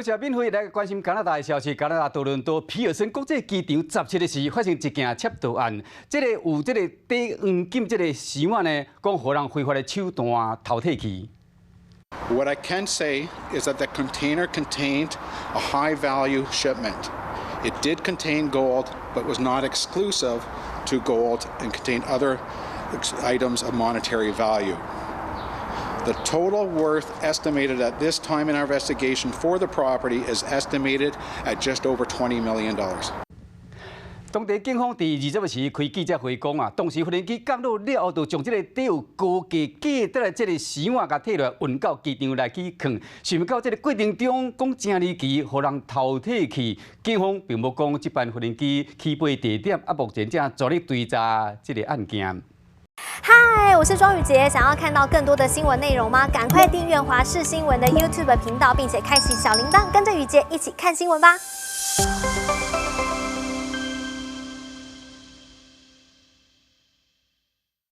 多谢免费来关心加拿大的消息。加拿大多伦多皮尔森国际机场17日时发生一件窃盗案，有低黄金箱仔呢，讲互人非法的手段偷摕去。 What I can say is that the container contained a high-value shipment. It did contain gold, but was not exclusive to gold and contained other items of monetary value. The total worth estimated at this time in our investigation for the property is estimated at just over $20 million. 当地警方第20日时开记者会讲啊，当时无人机降落了后，就将底有高价假得来箱仔甲摕落运到机场来去放。想不到过程中讲真离奇，互人偷摕去。警方并无讲这班无人机起飞地点，目前正全力追查这个案件。 嗨，我是庄宇杰。想要看到更多的新闻内容吗？赶快订阅华视新闻的 YouTube 频道，并且开启小铃铛，跟着宇杰一起看新闻吧。